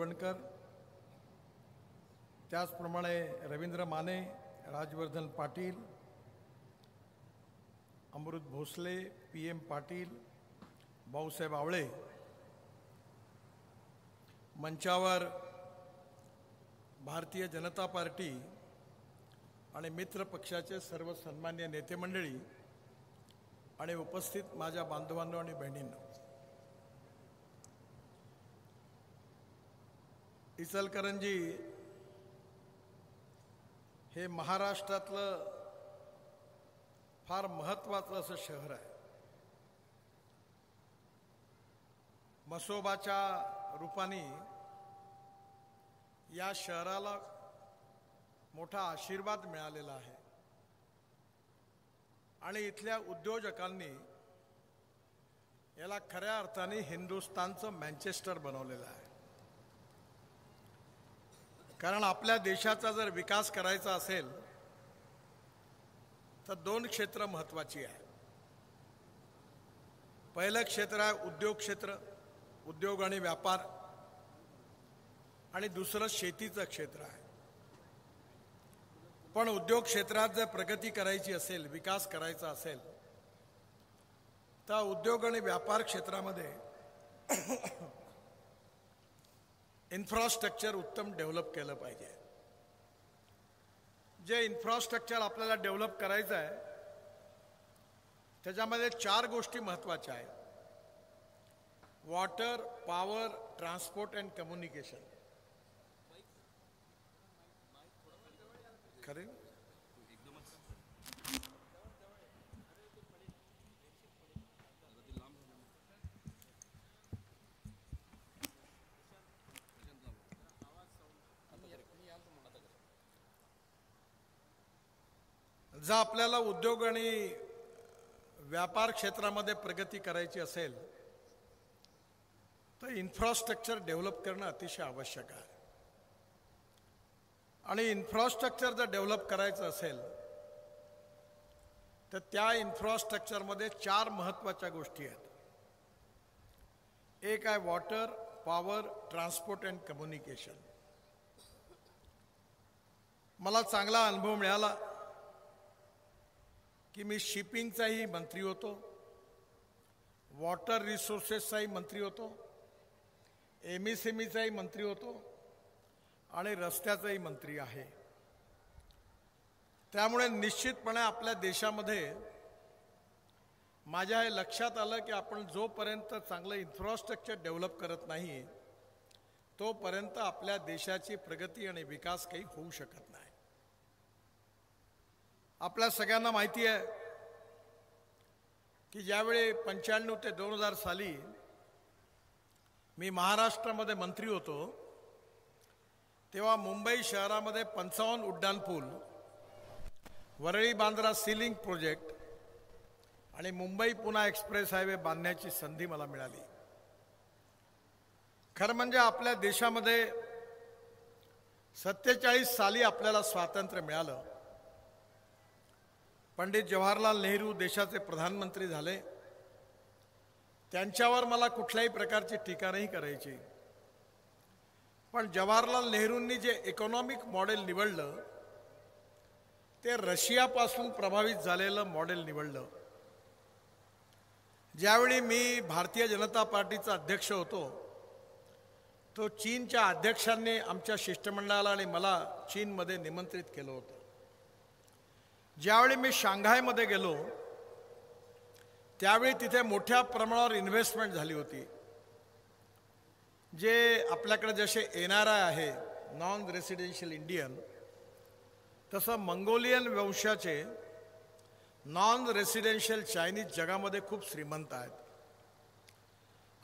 बावनकुळेकर, त्याचप्रमाणे रवींद्र माने, राजवर्धन पाटील, अमृत भोसले, PM पाटील, भाऊसाहेब आवळे, मंचावर Bharatiya Janata party आणि मित्र पक्षाचे सर्व सन्मान्य नेते मंडळी आणि उपस्थित माझ्या बांधवांनो आणि बहिणींनो, इचलकरंजी हे महाराष्ट्रातलं फार महत्त्वाचं असं शहर आहे. मसोबाच्या रूपाने या शहराला मोठा आशीर्वाद मिळालेला आहे आणि इथल्या उद्योजकांनी याला खऱ्या अर्थाने हिंदुस्थानचं मँचेस्टर बनवलेलं आहे. कारण आपल्या देशाचा जर विकास करायचा असेल तर दोन क्षेत्र महत्त्वाची आहे. पहिलं क्षेत्र आहे उद्योग क्षेत्र, उद्योग आणि व्यापार, आणि दुसरं शेतीचं क्षेत्र आहे. पण उद्योग क्षेत्रात जर प्रगती करायची असेल, विकास करायचा असेल, तर उद्योग आणि व्यापार क्षेत्रामध्ये इन्फ्रास्ट्रक्चर उत्तम डेव्हलप केलं पाहिजे. जे इन्फ्रास्ट्रक्चर आपल्याला डेव्हलप करायचं आहे त्याच्यामध्ये 4 गोष्टी महत्त्वाच्या आहेत: water, power, transport and communication. खरे जर आपल्याला उद्योग आणि व्यापार क्षेत्रामध्ये प्रगती करायची असेल तर इन्फ्रास्ट्रक्चर डेव्हलप करणं अतिशय आवश्यक आहे. आणि इन्फ्रास्ट्रक्चर जर डेव्हलप करायचं असेल तर त्या इन्फ्रास्ट्रक्चरमध्ये 4 महत्त्वाच्या गोष्टी आहेत. एक आहे water, power, transport and communication. मला चांगला अनुभव मिळाला की मी शिपिंगचाही मंत्री होतो, वॉटर रिसोर्सेसचाही मंत्री होतो, MSMEचाही मंत्री होतो आणि रस्त्याचाही मंत्री आहे. त्यामुळे निश्चितपणे आपल्या देशामध्ये माझ्या हे लक्षात आलं की आपण जोपर्यंत चांगलं इन्फ्रास्ट्रक्चर डेव्हलप करत नाही तोपर्यंत आपल्या देशाची प्रगती आणि विकास काही होऊ शकत नाही. आपल्या सगळ्यांना माहिती आहे की ज्यावेळी 95 ते 2000 साली मी महाराष्ट्रामध्ये मंत्री होतो तेव्हा मुंबई शहरामध्ये 55 उड्डाणपूल, वरळी बांद्रा सीलिंग प्रोजेक्ट आणि मुंबई पुणे एक्सप्रेस हायवे बांधण्याची संधी मला मिळाली. खरं म्हणजे आपल्या देशामध्ये 47 साली आपल्याला स्वातंत्र्य मिळालं. पंडित जवाहरलाल नेहरू देशाचे प्रधानमंत्री झाले. त्यांच्यावर मला कुठल्याही प्रकारची टीका नाही करायची, पण जवाहरलाल नेहरूंनी जे इकॉनॉमिक मॉडेल निवडलं ते रशियापासून प्रभावित झालेलं मॉडेल निवडलं. ज्यावेळी मी भारतीय जनता पार्टीचा अध्यक्ष होतो तो चीनच्या अध्यक्षांनी आमच्या शिष्टमंडळाला आणि मला चीनमध्ये निमंत्रित केलं होतं. ज्यावेळी मी शांघायमध्ये गेलो त्यावेळी तिथे मोठ्या प्रमाणावर इन्व्हेस्टमेंट झाली होती. जे आपल्याकडे जसे NRI आहे, नॉन रेसिडेन्शियल इंडियन, तसं मंगोलियन वंशाचे नॉन रेसिडेन्शियल चायनीज जगामध्ये खूप श्रीमंत आहेत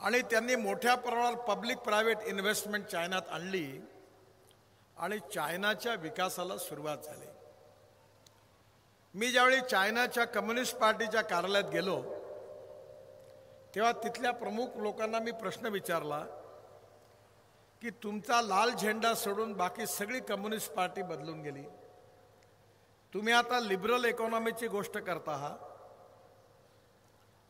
आणि त्यांनी मोठ्या प्रमाणावर पब्लिक प्रायव्हेट इन्व्हेस्टमेंट चायनात आणली आणि चायनाच्या विकासाला सुरुवात झाली. मी ज्यावेळी चायनाच्या कम्युनिस्ट पार्टीच्या कार्यालयात गेलो तेव्हा तिथल्या प्रमुख लोकांना मी प्रश्न विचारला की तुमचा लाल झेंडा सोडून बाकी सगळी कम्युनिस्ट पार्टी बदलून गेली, तुम्ही आता लिबरल इकॉनॉमीची गोष्ट करता आहात.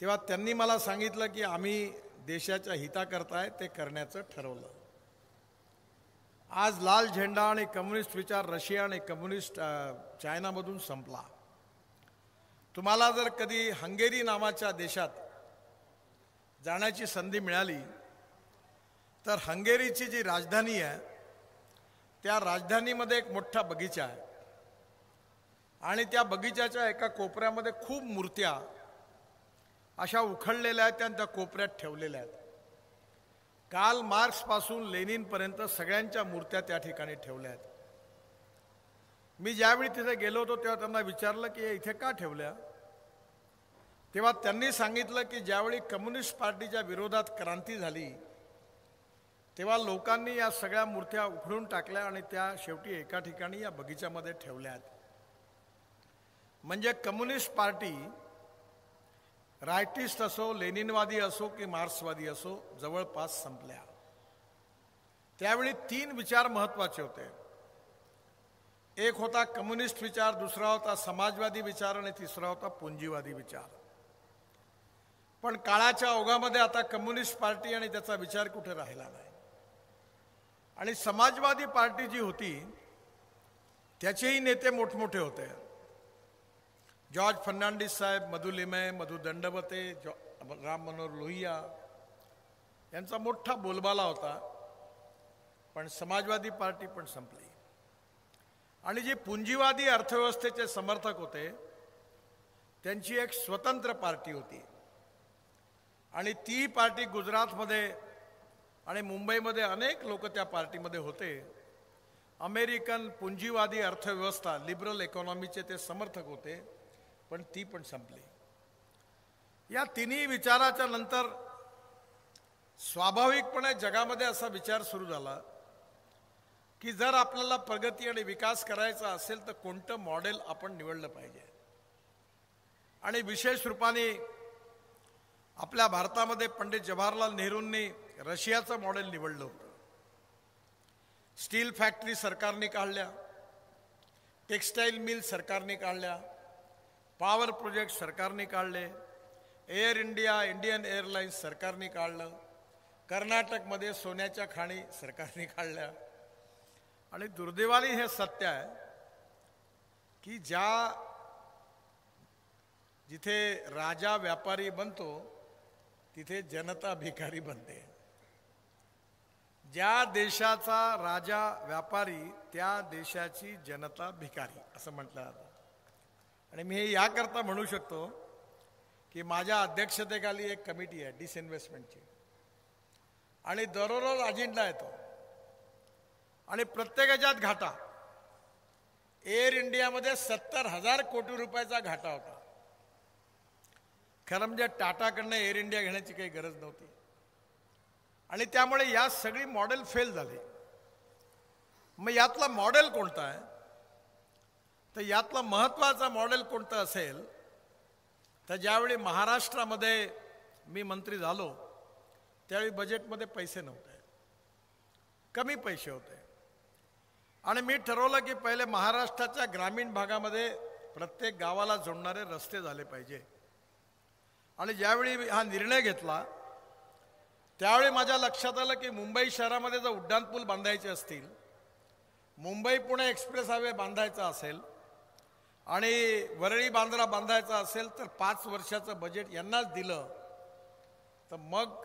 तेव्हा त्यांनी मला सांगितलं की आम्ही देशाच्या हिताकरता ते करण्याचं ठरवलं. आज लाल झेंडा आणि कम्युनिस्ट विचार रशिया आणि कम्युनिस्ट चायनामधून संपला. तुम्हाला जर कधी हंगेरी नावाच्या देशात जाण्याची संधी मिळाली तर हंगेरीची जी राजधानी आहे त्या राजधानीमध्ये एक मोठा बगीचा आहे आणि त्या बगीचाच्या एका कोपऱ्यामध्ये खूप मूर्त्या अशा उखडलेल्या आहेत त्या कोपऱ्यात ठेवलेल्या आहेत. कार्ल मार्क्स पासून लेनिनपर्यंत सगळ्यांच्या मूर्त्या त्या ठिकाणी ठेवल्या आहेत. मी ज्यावेळी तिथे गेलो होतो तेव्हा त्यांना विचारलं की हे इथे का ठेवल्या, तेव्हा त्यांनी सांगितलं की ज्यावेळी कम्युनिस्ट पार्टीच्या विरोधात क्रांती झाली तेव्हा लोकांनी या सगळ्या मूर्त्या उखडून टाकल्या आणि त्या शेवटी एका ठिकाणी या बगीच्यामध्ये ठेवल्या आहेत. म्हणजे कम्युनिस्ट पार्टी रायटिस्ट असो, लेनिनवादी असो की मार्क्सवादी असो जवळपास संपल्या. त्यावेळी 3 विचार महत्त्वाचे होते. एक होता कम्युनिस्ट विचार, दुसरा होता समाजवादी विचार आणि तिसरा होता पुंजीवादी विचार. पण काळाच्या ओघामध्ये आता कम्युनिस्ट पार्टी आणि त्याचा विचार कुठे राहिला नाही. आणि समाजवादी पार्टी जी होती त्याचेही नेते मोठमोठे होते. जॉर्ज फर्नांडिस साहेब, मधु लिमय, मधु दंडवते, राम मनोहर लोहिया यांचा मोठा बोलबाला होता. पण समाजवादी पार्टी पण संपली. आणि जी पुंजीवादी अर्थव्यवस्थेचे समर्थक होते त्यांची एक स्वतंत्र पार्टी होती आणि ती पार्टी गुजरातमध्ये आणि मुंबईमध्ये अनेक लोक त्या पार्टीमध्ये होते. अमेरिकन पुंजीवादी अर्थव्यवस्था, लिबरल इकॉनॉमीचे ते समर्थक होते, पण ती पण संपली. या तिन्ही विचाराच्या नंतर स्वाभाविकपणे जगामध्ये असा विचार सुरू झाला की जर आपल्याला प्रगती आणि विकास करायचा असेल तर कोणतं मॉडेल आपण निवडलं पाहिजे. आणि विशेष रूपाने आपल्या भारतामध्ये पंडित जवाहरलाल नेहरूंनी रशियाचं मॉडेल निवडलं होतं. स्टील फॅक्टरी सरकारने काढल्या, टेक्स्टाईल मिल सरकारने काढल्या, पॉवर प्रोजेक्ट सरकारने काढले, एअर इंडिया, इंडियन एअरलाइन्स सरकारने काढलं, कर्नाटकमध्ये सोन्याच्या खाणी सरकारने काढल्या. आणि दुर्दैवाने हे सत्य आहे की जिथे राजा व्यापारी बनतो तिथे जनता भिकारी बनते. ज्या देशाचा राजा व्यापारी त्या देशाची जनता भिकारी असं म्हटलं जातं. आणि मी हे याकरता म्हणू शकतो की माझ्या अध्यक्षतेखाली एक कमिटी आहे डिसइन्व्हेस्टमेंटची आणि दररोज अजेंडा येतो आणि प्रत्येकाच्यात घाटा. एअर इंडियामध्ये 70,000 कोटी रुपयाचा घाटा होता. खरं म्हणजे टाटाकडनं एअर इंडिया घेण्याची काही गरज नव्हती आणि त्यामुळे या सगळी मॉडेल फेल झाली. मग यातला मॉडेल कोणता आहे, तर यातला महत्त्वाचा मॉडेल कोणतं असेल तर ज्यावेळी महाराष्ट्रामध्ये मी मंत्री झालो त्यावेळी बजेटमध्ये पैसे नव्हते, कमी पैसे होते. आणि मी ठरवलं की पहिले महाराष्ट्राच्या ग्रामीण भागामध्ये प्रत्येक गावाला जोडणारे रस्ते झाले पाहिजे. आणि ज्यावेळी हा निर्णय घेतला त्यावेळी माझ्या लक्षात आलं की मुंबई शहरामध्ये जर उड्डाणपूल बांधायचे असतील, मुंबई पुणे एक्सप्रेस हायवे बांधायचा असेल आणि वरळी बांद्रा बांधायचा असेल तर 5 वर्षाचं बजेट यांनाच दिलं तर मग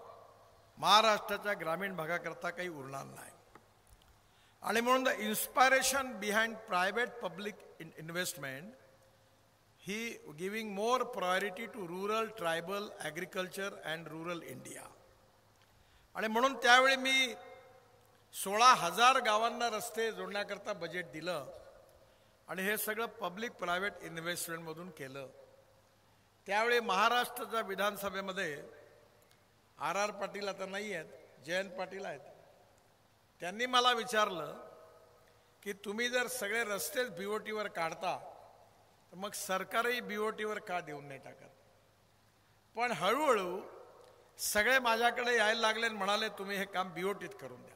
महाराष्ट्राच्या ग्रामीण भागाकरता काही उरणार नाही. आणि म्हणून the inspiration behind private public investment he giving more priority to rural, tribal, agriculture and rural India. आणि म्हणून त्यावेळी मी 16,000 गावांना रस्ते जोडण्याकरता बजेट दिलं आणि हे सगळं पब्लिक प्रायव्हेट इन्व्हेस्टमेंटमधून केलं. त्यावेळी महाराष्ट्राच्या विधानसभेमध्ये आर पाटील आता नाही आहेत, जयंत पाटील आहेत. त्यांनी मला विचारलं की तुम्ही जर सगळे रस्तेच BOTवर काढता तर मग सरकारही BOTवर का देऊन नाही टाकत. पण हळूहळू सगळे माझ्याकडे यायला लागले आणि म्हणाले तुम्ही हे काम BOTत करून द्या.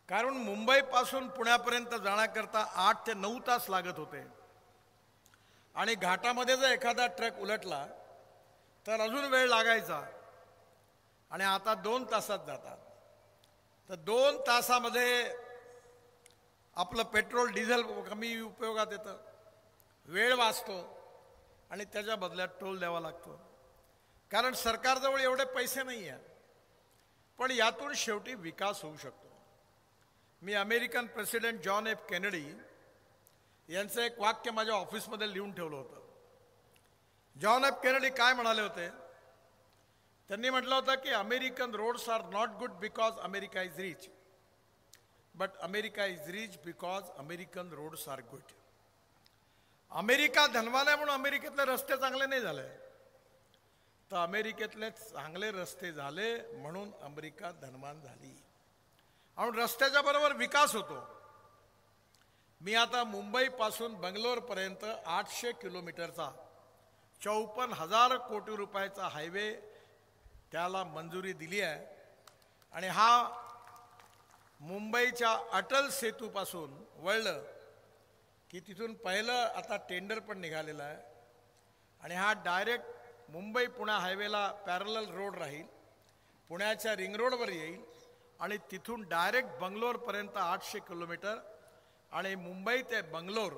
कारण मुंबईपासून पुण्यापर्यंत जाण्याकरता 8 ते 9 तास लागत होते आणि घाटामध्ये जर एखादा ट्रक उलटला तर अजून वेळ लागायचा आणि आता 2 तासात जातात. तर 2 तासामध्ये आपलं पेट्रोल डिझेल कमी उपयोगात येतं, वेळ वाचतो आणि त्याच्या बदल्यात टोल द्यावा लागतो, कारण सरकारजवळ एवढे पैसे नाही आहे. पण यातून शेवटी विकास होऊ शकतो. मी American president John F Kennedy यांचं एक वाक्य माझ्या ऑफिसमध्ये लिहून ठेवलं होतं. जॉन एफ केनेडी काय म्हणाले होते? त्यांनी म्हटलं होतं की American roads are not good because America is rich, but America is rich because American roads are good. America धनवान आहे म्हणून अमेरिकेतले रस्ते चांगले नाही झाले, तर अमेरिकेतले चांगले रस्ते झाले म्हणून अमेरिका धनवान झाली. आणि रस्त्याच्या बरोबर विकास होतो. मी आता मुंबईपासून बंगलोरपर्यंत 800 किलोमीटरचा 54,000 कोटी रुपयाचा हायवे त्याला मंजुरी दिली आहे. आणि हा मुंबईच्या अटल सेतूपासून वळलं की तिथून पहिलं आता टेंडर पण निघालेलं आहे. आणि हा डायरेक्ट मुंबई पुणे हायवेला पॅरलल रोड राहील, पुण्याच्या रिंग रोडवर येईल आणि तिथून डायरेक्ट बंगलोरपर्यंत 800 किलोमीटर. आणि मुंबई ते बंगलोर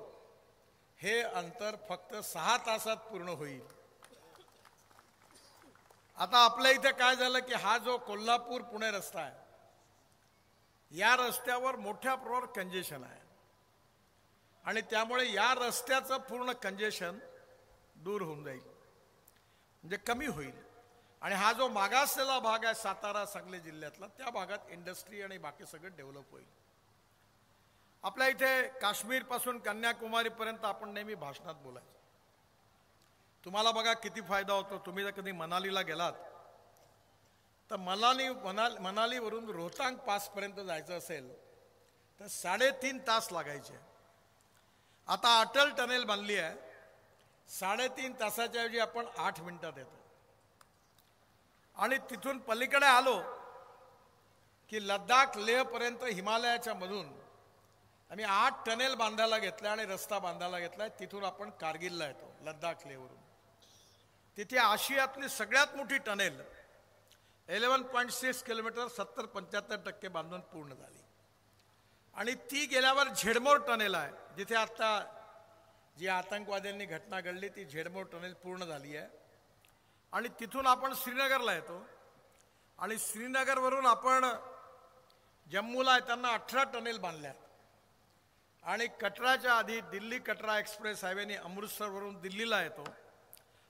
हे अंतर फक्त 6 तासात पूर्ण होईल. आता आपल्या इथे काय झालं की हा जो कोल्हापूर पुणे रस्ता आहे, या रस्त्यावर मोठ्या प्रमाणावर कंजेशन आहे आणि त्यामुळे या रस्त्याचं पूर्ण कंजेशन दूर होऊन जाईल, म्हणजे कमी होईल. आणि हा जो मागासलेला भाग आहे सातारा सांगली जिल्ह्यातला, त्या भागात इंडस्ट्री आणि बाकी सगळं डेव्हलप होईल. आपल्या इथे काश्मीरपासून कन्याकुमारीपर्यंत आपण नेहमी भाषणात बोलायचं. तुम्हाला बघा किती फायदा होतो. तुम्ही जर कधी मनालीला गेलात तर मनालीवरून रोहतांग पासपर्यंत जायचं असेल तर 3.5 तास लागायचे. आता अटल टनेल बांधली आहे, 3.5 तासाच्या ऐवजी आपण 8 मिनिटात येतो. आणि तिथून पलीकडे आलो की लडाख लेहपर्यंत हिमालयाच्या मधून आम्ही 8 टनेल बांधायला घेतले आणि रस्ता बांधायला घेतलाय. तिथून आपण कारगिलला येतो लडाख लेहवरून. तिथे आशियातली सगळ्यात मोठी टनेल 11.6 किलोमीटर 70-75% बांधून पूर्ण झाली. आणि ती गेल्यावर झेडमोर टनेल आहे, जिथे आता जी आतंकवाद्यांनी घटना घडली ती झेडमोर टनेल पूर्ण झाली आहे. आणि तिथून आपण श्रीनगरला येतो आणि श्रीनगरवरून आपण जम्मूला येताना 18 टनेल बांधल्या. आणि कटराच्या आधी दिल्ली कटरा एक्सप्रेस हायवेने अमृतसरवरून दिल्लीला येतो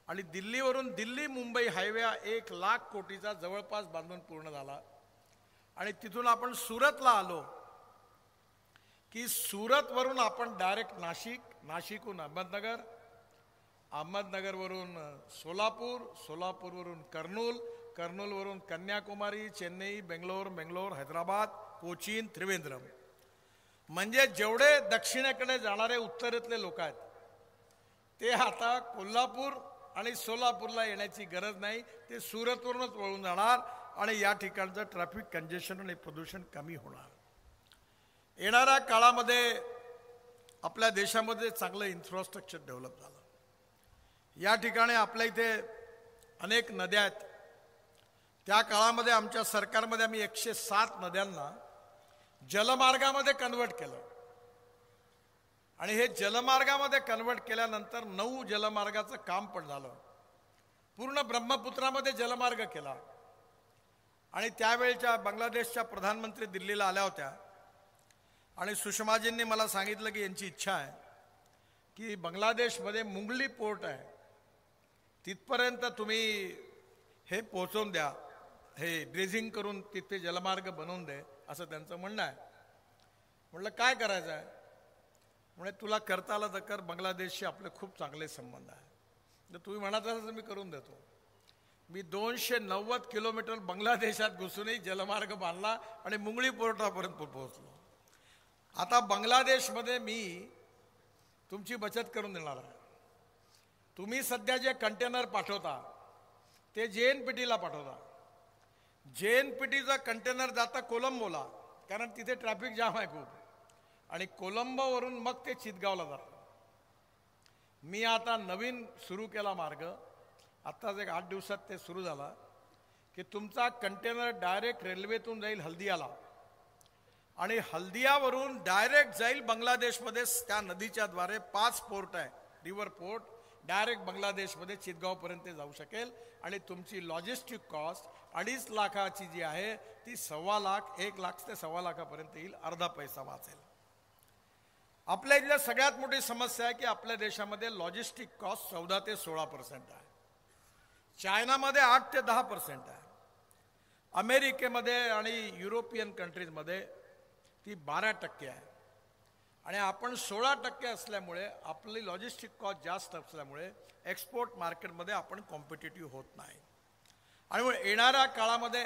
आणि दिल्लीवरून दिल्ली मुंबई हायवे 1 लाख कोटीचा जवळपास बांधून पूर्ण झाला. आणि तिथून आपण सुरतला आलो की सुरतवरून आपण डायरेक्ट नाशिक, नाशिकहून अहमदनगर, अहमदनगरवरून सोलापूर, सोलापूरवरून कर्नूल, कर्नूलवरून कन्याकुमारी, चेन्नई, बेंगलोर, हैदराबाद, कोचीन, त्रिवेंद्रम. म्हणजे जेवढे दक्षिणेकडे जाणारे उत्तरेतले लोक आहेत ते आता कोल्हापूर आणि सोलापूरला येण्याची गरज नाही, ते सुरतवरूनच वळून जाणार आणि या ठिकाणचं ट्रॅफिक कंजेशन आणि प्रदूषण कमी होणार. येणाऱ्या काळामध्ये आपल्या देशामध्ये चांगलं इन्फ्रास्ट्रक्चर डेव्हलप झालं. या ठिकाणी आपल्या इथे अनेक नद्या आहेत. त्या काळामध्ये आमच्या सरकारमध्ये आम्ही 107 नद्यांना जलमार्गामध्ये कन्वर्ट केलं. आणि हे जलमार्गामध्ये कन्वर्ट केल्यानंतर 9 जलमार्गाचं काम पण झालं. पूर्ण ब्रह्मपुत्रामध्ये जलमार्ग केला. आणि त्यावेळच्या बांगलादेशच्या प्रधानमंत्री दिल्लीला आल्या होत्या आणि सुषमाजींनी मला सांगितलं की यांची इच्छा आहे की बांगलादेशमध्ये मुंगली पोर्ट आहे, तिथपर्यंत तुम्ही हे पोहोचवून द्या, हे ड्रेजिंग करून तिथे जलमार्ग बनवून दे, असं त्यांचं म्हणणं आहे. म्हटलं काय करायचं आहे? म्हणजे तुला करता आलं तर कर, बांगलादेशशी आपले खूप चांगले संबंध आहे. तर तुम्ही म्हणत असाल तर मी करून देतो. मी 290 किलोमीटर बांगलादेशात घुसूनही जलमार्ग बांधला आणि मुंगळी पोर्टापर्यंत पोहोचलो. आता बांगलादेशमध्ये मी तुमची बचत करून देणार आहे. तुम्ही सध्या जे कंटेनर पाठवता ते JNPTला पाठवता. JNPTचा कंटेनर जाता कोलंबोला, कारण तिथे ट्रॅफिक जाम आहे खूप, आणि कोलंबोवरून मग ते चितगावला जातं. मी आता नवीन सुरू केला मार्ग, आत्ताच एक 8 दिवसात ते सुरू झाला, की तुमचा कंटेनर डायरेक्ट रेल्वेतून जाईल हल्दियाला आणि हल्दियावरून डायरेक्ट जाईल बांगलादेशमध्ये. त्या नदीच्या द्वारे 5 पोर्ट आहे, रिव्हर पोर्ट, डायरेक्ट बांगलादेशमध्ये चितगावपर्यंत जाऊ शकेल. आणि तुमची लॉजिस्टिक कॉस्ट 2.5 लाखाची जी आहे ती 1.25 लाख, 1 लाख ते 1.25 लाखापर्यंत येईल. अर्धा पैसा वाचेल. आपल्या इथल्या सगळ्यात मोठी समस्या आहे की आपल्या देशामध्ये लॉजिस्टिक कॉस्ट 14 ते 16% आहे. चायनामध्ये 8 ते 10% आहे. अमेरिकेमध्ये आणि युरोपियन कंट्रीजमध्ये ती 12% आहे. आणि आपण 16% असल्यामुळे आपली लॉजिस्टिक कॉस्ट जास्त असल्यामुळे एक्सपोर्ट मार्केटमध्ये आपण कॉम्पिटिटिव्ह होत नाही. आणि मग येणाऱ्या काळामध्ये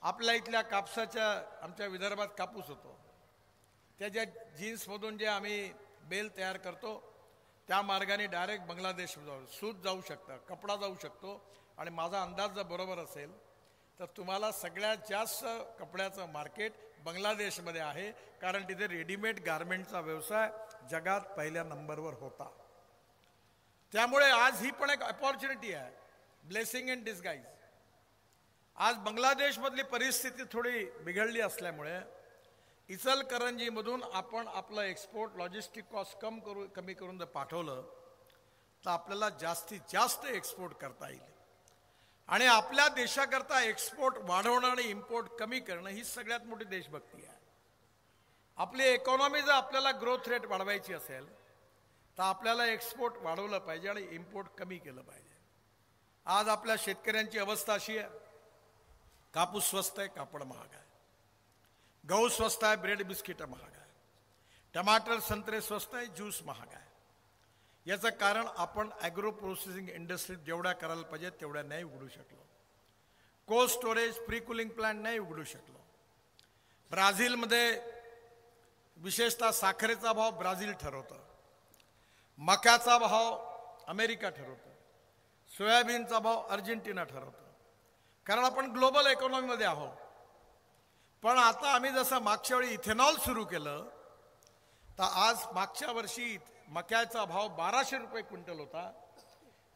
आपल्या इथल्या कापसाच्या, आमच्या विदर्भात कापूस होतो, त्याच्या जीन्समधून जे आम्ही बेल तयार करतो त्या मार्गाने डायरेक्ट बांगलादेश जाऊ, सूत जाऊ शकतं, कपडा जाऊ शकतो. आणि माझा अंदाज जर बरोबर असेल तर तुम्हाला सगळ्यात जास्त कपड्याचं मार्केट बांगलादेशमध्ये आहे, कारण तिथे रेडीमेड गारमेंटचा व्यवसाय जगात पहिल्या नंबरवर होता. त्यामुळे आज ही पण एक अपॉर्च्युनिटी आहे, ब्लेसिंग इन डिस्गाईज. आज बांगलादेशमधली परिस्थिती थोडी बिघडली असल्यामुळे इचलकरंजीमधून आपण आपलं एक्सपोर्ट लॉजिस्टिक कॉस्ट कमी करून जर पाठवलं तर आपल्याला जास्तीत जास्त एक्सपोर्ट करता येईल. आणि आपल्या देशाकरता एक्सपोर्ट वाढवणं आणि इम्पोर्ट कमी करणं ही सगळ्यात मोठी देशभक्ती आहे. आपली इकॉनॉमी जर आपल्याला ग्रोथ रेट वाढवायची असेल तर आपल्याला एक्सपोर्ट वाढवलं पाहिजे आणि इम्पोर्ट कमी केलं पाहिजे. आज आपल्या शेतकऱ्यांची अवस्था अशी आहे, कापूस स्वस्त आहे, कापड महाग आहे. गहू स्वस्त आहे, ब्रेड बिस्किट महाग आहे. टमाटर संत्रे स्वस्त आहे, ज्यूस महाग आहे. याचं कारण आपण ॲग्रो प्रोसेसिंग इंडस्ट्रीत जेवढ्या करायला पाहिजे तेवढ्या नाही उघडू शकलो. Cold storage, pre cooling plant नाही उघडू शकलो. ब्राझीलमध्ये विशेषतः साखरेचा भाव ब्राझील ठरवतं, मक्याचा भाव अमेरिका ठरवतं, सोयाबीनचा भाव अर्जेंटिना ठरवतं, कारण आपण ग्लोबल इकॉनॉमीमध्ये आहोत. पण आता आम्ही जसं मागच्या वेळी इथेनॉल सुरू केलं तर आज मागच्या वर्षी मक्याचा भाव 1200 रुपये क्विंटल होता.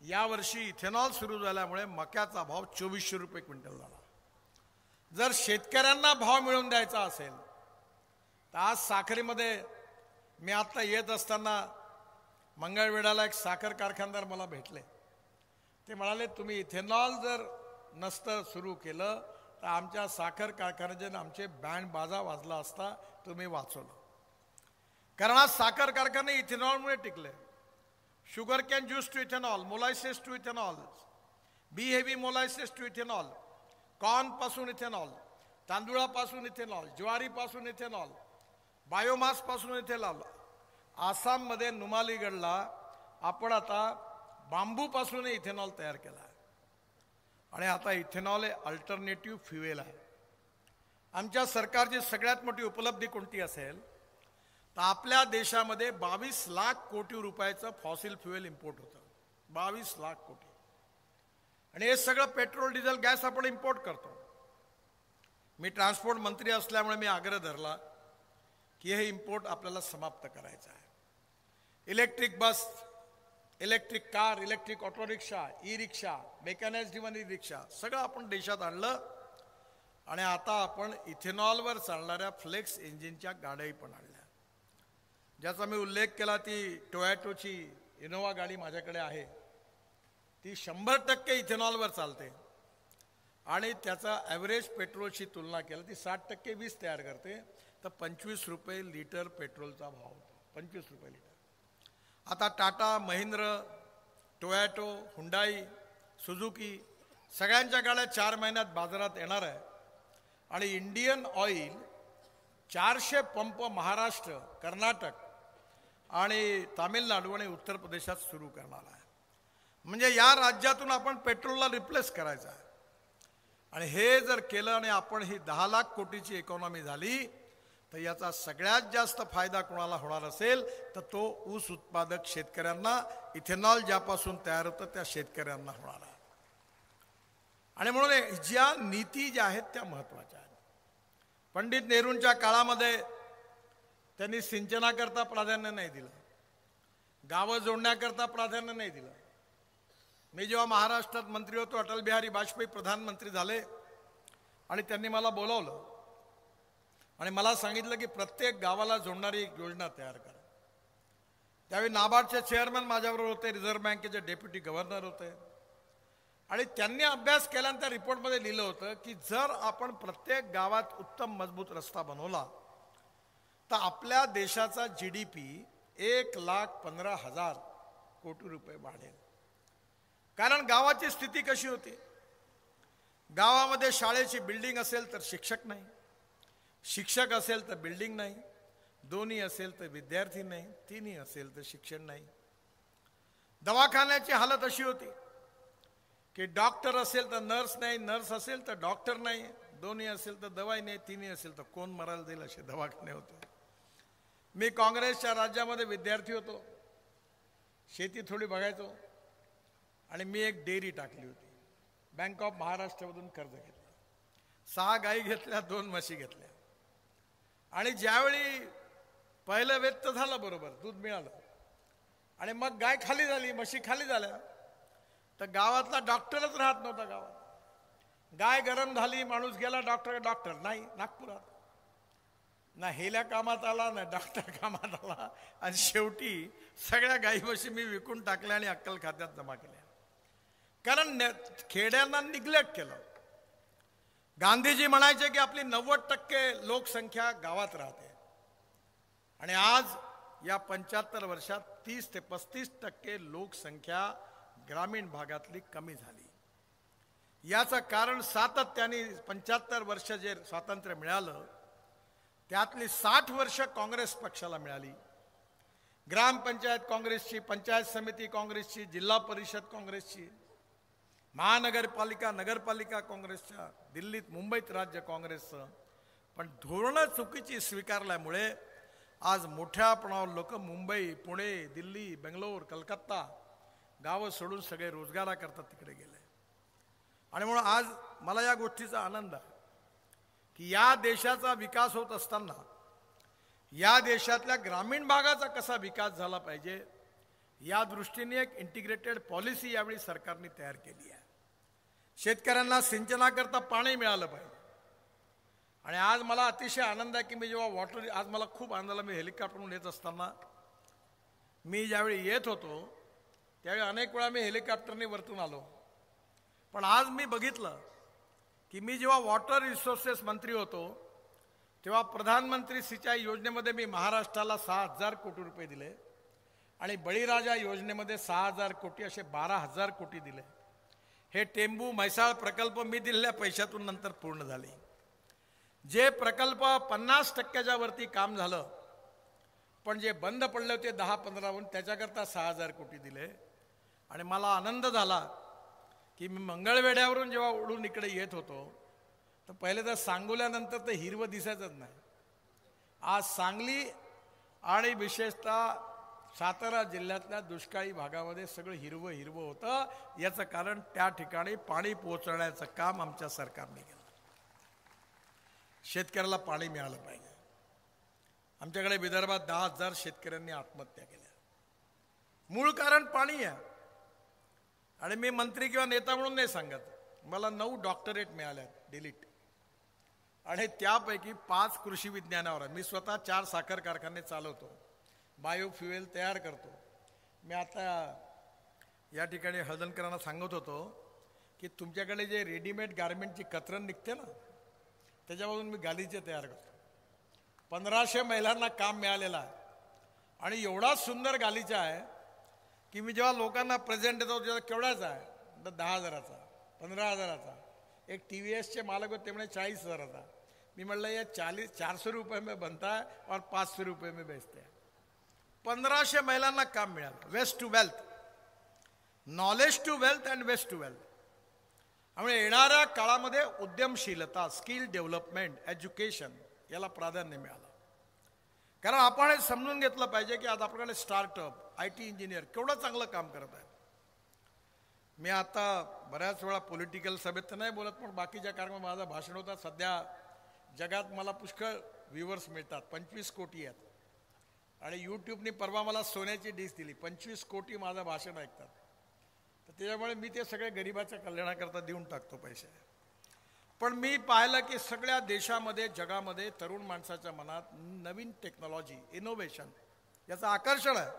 यावर्षी इथेनॉल सुरू झाल्यामुळे मक्याचा भाव 2400 रुपये क्विंटल झाला. जर शेतकऱ्यांना भाव मिळवून द्यायचा असेल तर आज साखरेमध्ये, मी आता येत असताना मंगळवेढ्याला एक साखर कारखानदार मला भेटले. ते म्हणाले तुम्ही इथेनॉल जर नसतं सुरू केलं तर आमच्या साखर कारखान्याचे आमचे बँड बाजा वाजला असता, तुम्ही वाचवलं. कारण आज साखर कारखाने इथेनॉलमुळे टिकले. Sugar cane juice to ethanol, molasses to ethanol, B heavy molasses to ethanol, कॉर्नपासून इथेनॉल, तांदूळापासून इथेनॉल, ज्वारीपासून इथेनॉल, बायोमासपासून इथेनॉल. आसाममध्ये नुमालीगडला आपण आता बांबूपासून इथेनॉल तयार केला आहे. आणि आता इथेनॉल हे अल्टरनेटिव्ह फ्युएल आहे. आमच्या सरकारची सगळ्यात मोठी उपलब्धी कोणती असेल तर आपल्या देशामध्ये 22 लाख कोटी रुपयाचं फॉसिल फ्युएल इम्पोर्ट होतं. 22 लाख कोटी. आणि हे सगळं पेट्रोल, डिझेल, गॅस आपण इम्पोर्ट करतो. मी ट्रान्सपोर्ट मंत्री असल्यामुळे मी आग्रह धरला की हे इम्पोर्ट आपल्याला समाप्त करायचं आहे. Electric bus, electric car, electric auto rickshaw, e rickshaw, mechanised e rickshaw सगळं आपण देशात आणलं. आणि आता आपण इथेनॉलवर चालणाऱ्या फ्लेक्स इंजिनच्या गाड्याही पण आणल्या. ज्याचा मी उल्लेख केला, ती टोयॅटोची इनोवा गाडी माझ्याकडे आहे. ती 100% इथेनॉलवर चालते. आणि त्याचा ॲव्हरेज पेट्रोलशी तुलना केली ती 60% वीज तयार करते. तर 25 रुपये लिटर पेट्रोलचा भाव होतो. 25 रुपये लिटर. आता Tata, Mahindra, Toyota, Hyundai, Suzuki सगळ्यांच्या गाड्या 4 महिन्यात बाजारात येणार आहे. आणि Indian Oil 400 pump Maharashtra, Karnataka आणि तामिळनाडू आणि उत्तर प्रदेशात सुरू करणार आहे. म्हणजे या राज्यातून आपण पेट्रोलला रिप्लेस करायचं आहे. आणि हे जर केलं आणि आपण ही 10 लाख कोटीची इकॉनॉमी झाली तर याचा सगळ्यात जास्त फायदा कोणाला होणार असेल तर तो ऊस उत्पादक शेतकऱ्यांना, इथेनॉल ज्यापासून तयार होतं त्या शेतकऱ्यांना होणार आहे. आणि म्हणून ज्या नीती ज्या आहेत त्या महत्त्वाच्या आहेत. पंडित नेहरूंच्या काळामध्ये त्यांनी सिंचनाकरता प्राधान्य नाही दिलं, गावं जोडण्याकरता प्राधान्य नाही दिलं. मी जेव्हा महाराष्ट्रात मंत्री होतो, अटल बिहारी वाजपेयी प्रधानमंत्री झाले आणि त्यांनी मला बोलावलं. आणि मला सांगितलं की प्रत्येक गावाला जोडणारी एक योजना तयार करा. त्यावेळी नाबार्डचे चेअरमन माझ्याबरोबर होते, रिझर्व्ह बँकेचे डेप्युटी गव्हर्नर होते. आणि त्यांनी अभ्यास केल्यानंतर रिपोर्टमध्ये लिहिलं होतं की जर आपण प्रत्येक गावात उत्तम मजबूत रस्ता बनवला तर आपल्या देशाचा GDP 1,15,000 कोटी रुपये वाढेल. कारण गावाची स्थिती कशी होती, गावामध्ये शाळेची बिल्डिंग असेल तर शिक्षक नाही, शिक्षक असेल तर बिल्डिंग नाही, दोन्ही असेल तर विद्यार्थी नाही, तिन्ही असेल तर शिक्षण नाही. दवाखान्याची हालत अशी होती की डॉक्टर असेल तर नर्स नाही, नर्स असेल तर डॉक्टर नाही, दोन्ही असेल तर दवाई नाही, तिन्ही असेल तर कोण मरायला देईल असे दवाखाने होते. मी काँग्रेसच्या राज्यामध्ये विद्यार्थी होतो, शेती थोडी बघायचो आणि मी एक डेअरी टाकली होती. बँक ऑफ महाराष्ट्रामधून कर्ज घेतलं, 6 गाई घेतल्या, 2 म्हशी घेतल्या. आणि ज्यावेळी पहिलं वेध तर झालं, बरोबर दूध मिळालं आणि मग गाय खाली झाली, म्हशी खाली झाल्या, तर गावातला डॉक्टरच राहत नव्हता गावात. गाय गरम झाली, माणूस गेला डॉक्टर, डॉक्टर नाही नागपुरात. ना हेल्या कामात आला ना डॉक्टर कामात आला. आणि शेवटी सगळ्या गाई म्हशी मी विकून टाकल्या आणि अक्कल खात्यात जमा केल्या. कारण खेड्यांना निग्लेक्ट केलं. गांधीजी म्हणायचे की आपली 90% लोकसंख्या गावात राहते आणि आज या 75 वर्षात 30 ते 35% लोकसंख्या ग्रामीण भागातली कमी झाली. याचं कारण सातत्याने 75 वर्ष जे स्वातंत्र्य मिळालं त्यातली 60 वर्ष काँग्रेस पक्षाला मिळाली. ग्रामपंचायत काँग्रेसची, पंचायत समिती काँग्रेसची, जिल्हा परिषद काँग्रेसची, महानगरपालिका नगरपालिका काँग्रेसच्या, दिल्लीत मुंबईत राज्य काँग्रेसचं. पण धोरणं चुकीची स्वीकारल्यामुळे आज मोठ्या प्रमाणावर लोक मुंबई, पुणे, दिल्ली, बेंगलोर, कलकत्ता गावं सोडून सगळे रोजगाराकरता तिकडे गेले. आणि म्हणून आज मला या गोष्टीचा आनंद आहे की या देशाचा विकास होत असताना या देशातल्या ग्रामीण भागाचा कसा विकास झाला पाहिजे या दृष्टीने एक इंटिग्रेटेड पॉलिसी यावेळी सरकारने तयार केली आहे. शेतकऱ्यांना सिंचनाकरता पाणी मिळालं पाहिजे. आणि आज मला अतिशय आनंद आहे की मी जेव्हा आज मला खूप आनंद झाला. मी हेलिकॉप्टरवरून येत असताना मी ज्यावेळी येत होतो त्यावेळी अनेक वेळा मी हेलिकॉप्टरने वरतून आलो. पण आज मी बघितलं की मी जेव्हा वॉटर रिसोर्सेस मंत्री होतो तेव्हा प्रधानमंत्री सिंचाई योजनेमध्ये मी महाराष्ट्राला 6,000 कोटी रुपये दिले आणि बळीराजा योजनेमध्ये 6,000 कोटी असे 12,000 कोटी दिले. हे टेंबू म्हैसाळ प्रकल्प मी दिलेल्या पैशातून नंतर पूर्ण झाले. जे प्रकल्प 50%च्या वरती काम झालं पण जे बंद पडले होते 10-15 त्याच्याकरता 6,000 कोटी दिले. आणि मला आनंद झाला की मी मंगळवेढ्यावरून जेव्हा उडून इकडे येत होतो तर पहिले तर सांगोल्यानंतर तर हिरवं दिसायचंच नाही. आज सांगली आणि विशेषतः सातारा जिल्ह्यातल्या दुष्काळी भागामध्ये सगळं हिरवं हिरवं होतं. याचं कारण त्या ठिकाणी पाणी पोहोचवण्याचं काम आमच्या सरकारने केलं. शेतकऱ्याला पाणी मिळालं पाहिजे. आमच्याकडे विदर्भात 10,000 शेतकऱ्यांनी आत्महत्या केल्या. मूळ कारण पाणी आहे. आणि मी मंत्री किंवा नेता म्हणून नाही सांगत, मला 9 डॉक्टरेट मिळाल्या डिलीट आणि त्यापैकी 5 कृषी विज्ञानावर. मी स्वतः 4 साखर कारखाने चालवतो, बायोफ्युएल तयार करतो. मी आता या ठिकाणी हळदणकरांना सांगत होतो की तुमच्याकडे जे रेडीमेड गारमेंटची कतरण निघते ना त्याच्यामधून मी गालिचे तयार करतो. 1500 महिलांना काम मिळालेलं आहे आणि एवढा सुंदर गालिचा आहे की मी जेव्हा लोकांना प्रेझेंट देतो तेव्हा केवढाच आहे तर 10,000चा, 15,000चा. एक TVSचे मालक होते म्हणे 40,000चा. मी म्हटलं या 400 रुपये में बनता है और 500 रुपये में बेचते हैं. 1500 महिलांना काम मिळालं. Waste to wealth, knowledge to wealth and waste to wealth. त्यामुळे येणाऱ्या काळामध्ये उद्यमशीलता, स्किल डेव्हलपमेंट, एज्युकेशन याला प्राधान्य मिळालं. कारण आपण हे समजून घेतलं पाहिजे की आज आपल्याकडे स्टार्टअप, IT इंजिनियर केवढं चांगलं काम करत आहे. मी आता बऱ्याच वेळा पॉलिटिकल सभेत तर नाही बोलत पण बाकीच्या कार्यक्रमात माझं भाषण होतं. सध्या जगात मला पुष्कळ व्ह्यूवर्स मिळतात, 25 कोटी आहेत. आणि यूट्यूबने परवा मला सोन्याची डिश दिली, 25 कोटी माझं भाषण ऐकतात. तर त्याच्यामुळे मी ते सगळे गरिबाच्या कल्याणाकरता देऊन टाकतो पैसे. पण मी पाहिलं की सगळ्या देशामध्ये जगामध्ये तरुण माणसाच्या मनात नवीन टेक्नॉलॉजी इनोव्हेशन याचं आकर्षण आहे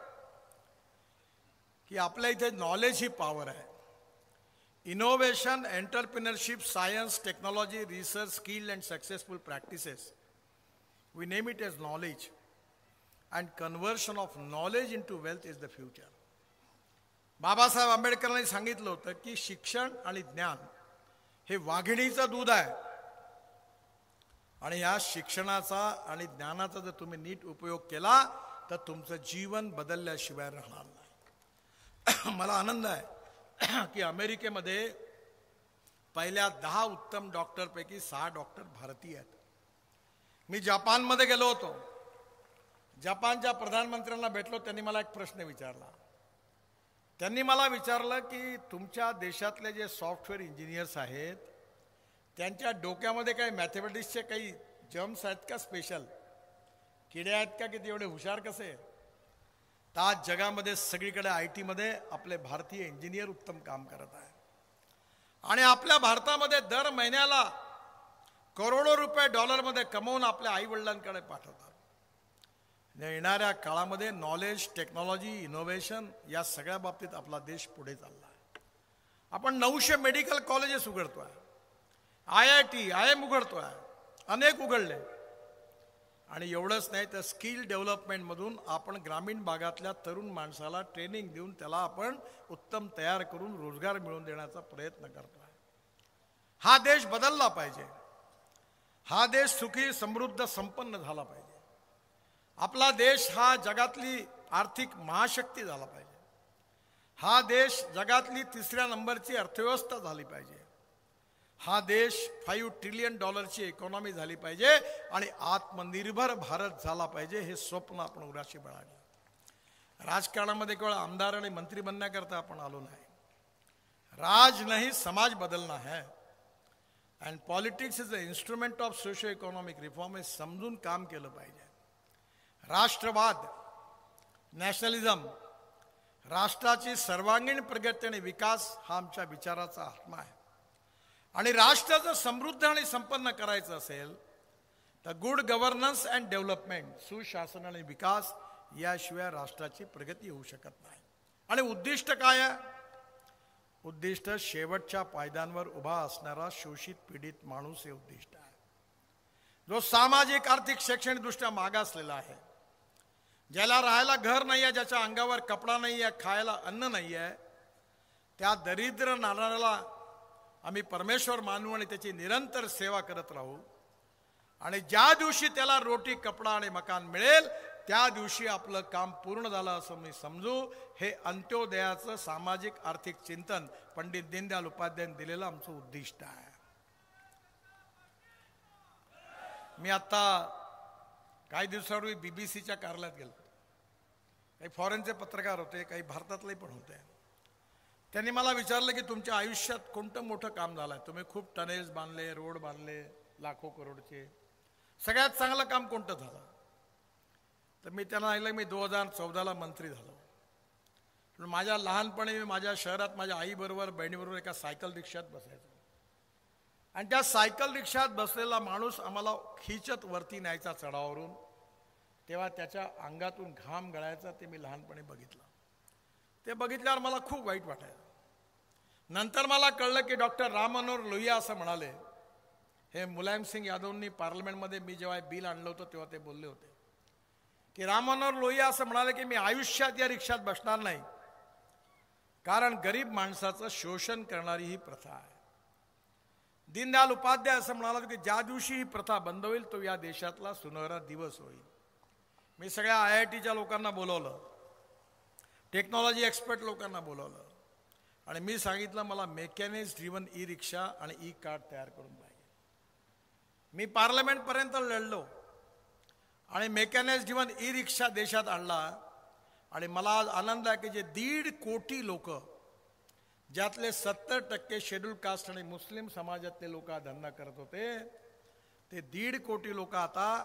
की आपल्या इथे नॉलेज ही पॉवर आहे. Innovation, entrepreneurship, science, technology, research, skilled and successful practices, we name it as knowledge, and conversion of knowledge into wealth is the future. Babasaheb आंबेडकरांनी सांगितलं होतं की शिक्षण आणि ज्ञान हे वाघिणीचं दूध आहे आणि या शिक्षणाचा आणि ज्ञानाचा जर तुम्ही नीट उपयोग केला तर तुमचं जीवन बदलल्याशिवाय राहणार नाही. मला आनंद आहे की अमेरिकेमध्ये पहिल्या 10 उत्तम डॉक्टरपैकी 6 डॉक्टर भारतीय आहेत. मी जपानमध्ये गेलो होतो. जपानच्या प्रधानमंत्र्यांना भेटलो. त्यांनी मला एक प्रश्न विचारला. त्यांनी मला विचारलं की तुमच्या देशातले जे सॉफ्टवेअर इंजिनियर्स आहेत त्यांच्या डोक्यामध्ये काही मॅथमॅटिक्सचे काही जर्म्स आहेत का, स्पेशल किडे आहेत का, की ते एवढे हुशार कसे? तर आज जगामध्ये सगळीकडे IT मध्ये आपले भारतीय इंजिनियर उत्तम काम करत आहे आणि आपल्या भारतामध्ये दर महिन्याला करोडो रुपये डॉलरमध्ये कमवून आपल्या आईवडिलांकडे पाठवतात. येणाऱ्या काळामध्ये नॉलेज, टेक्नॉलॉजी, इनोव्हेशन या सगळ्या बाबतीत आपला देश पुढे चालला आहे. आपण 900 मेडिकल कॉलेजेस उघडतोय, IIT, IIM उघडतोय, अनेक उघडले. आणि एवढंच नाही तर स्किल डेव्हलपमेंटमधून आपण ग्रामीण भागातल्या तरुण माणसाला ट्रेनिंग देऊन त्याला आपण उत्तम तयार करून रोजगार मिळवून देण्याचा प्रयत्न करतोय. हा देश बदलला पाहिजे. हा देश सुखी, समृद्ध, संपन्न झाला पाहिजे. आपला देश हा जगातली आर्थिक महाशक्ती झाला पाहिजे. हा देश जगातली 3ऱ्या नंबरची अर्थव्यवस्था झाली पाहिजे. हा देश $5 ट्रिलियन इकॉनॉमी झाली पाहिजे आणि आत्मनिर्भर भारत झाला पाहिजे. हे स्वप्न आपण उराशी बाळगलं. राजकारणामध्ये केवळ आमदार आणि मंत्री बनण्याकरता आपण आलो नाही. राज नाही, समाज बदलना है. And politics is the instrument of socio economic reform. हे समजून काम केलं पाहिजे. राष्ट्रवाद, नॅशनलिझम, राष्ट्राची सर्वांगीण प्रगती आणि विकास हा आमच्या विचाराचा आत्मा आहे. आणि राष्ट्र जर समृद्ध आणि संपन्न करायचं असेल तर गुड गव्हर्नन्स अँड डेव्हलपमेंट, सुशासन आणि विकास याशिवाय राष्ट्राची प्रगती होऊ शकत नाही. आणि उद्दिष्ट काय आहे? उद्दिष्ट शेवटच्या पायद्यांवर उभा असणारा शोषित पीडित माणूस हे उद्दिष्ट आहे. जो सामाजिक, आर्थिक, शैक्षणिकदृष्ट्या मागासलेला आहे, ज्याला राहायला घर नाही आहे, ज्याच्या अंगावर कपडा नाही आहे, खायला अन्न नाही आहे, त्या दरिद्र नारायणाला आम्ही परमेश्वर मानू आणि त्याची निरंतर सेवा करत राहू. आणि ज्या दिवशी त्याला रोटी, कपडा आणि मकान मिळेल त्या दिवशी आपलं काम पूर्ण झालं असं मी समजू. हे अंत्योदयाचं सामाजिक आर्थिक चिंतन पंडित दीनदयाल उपाध्यायांनी दिलेलं आमचं उद्दिष्ट आहे. मी आता काही दिवसापूर्वी BBCच्या कार्यालयात गेलो. काही फॉरेनचे पत्रकार होते, काही भारतातले पण होते. त्यांनी मला विचारलं की तुमच्या आयुष्यात कोणतं मोठं काम झालं आहे? तुम्ही खूप टनेल्स बांधले, रोड बांधले, लाखो करोडचे, सगळ्यात चांगलं काम कोणतं झालं? तर मी त्यांना सांगितलं मी 2014ला मंत्री झालो. माझ्या लहानपणी मी माझ्या शहरात माझ्या आईबरोबर, बहिणीबरोबर एका सायकल रिक्षात बसायचो आणि त्या सायकल रिक्षात बसलेला माणूस आम्हाला खिचत वरती न्यायचा चढावावरून. तेव्हा त्याच्या अंगातून घाम गळायचा ते मी लहानपणी बघितलं. ते बघितल्यावर मला खूप वाईट वाटायचं. नंतर मला कळलं की डॉक्टर राम मनोहर लोहिया असं म्हणाले. हे मुलायम सिंग यादवनी पार्लमेंटमध्ये मी जेव्हा बिल आणलं होतं तेव्हा ते बोलले होते की राम मनोहर लोहिया असं म्हणाले की मी आयुष्यात या रिक्षात बसणार नाही, कारण गरीब माणसाचं शोषण करणारी ही प्रथा आहे. दीनदयाल उपाध्याय असं म्हणाला की ज्या दिवशी ही प्रथा बंद होईल तो या देशातला सुनहरा दिवस होईल. मी सगळ्या IITच्या लोकांना बोलवलं, टेक्नॉलॉजी एक्सपर्ट लोकांना बोलवलं आणि मी सांगितलं मला मेकॅनिक्स ड्रिव्हन रिक्षा आणि कार्ड तयार करून पाहिजे. मी पार्लमेंटपर्यंत लढलो आणि मेकॅनिक्स ड्रिव्हन रिक्षा देशात आणला. आणि मला आज आनंद आहे की जे 1.5 कोटी लोक, ज्यातले 70% शेड्यूल कास्ट आणि मुस्लिम समाजातले लोक धंदा करत होते, ते 1.5 कोटी लोक आता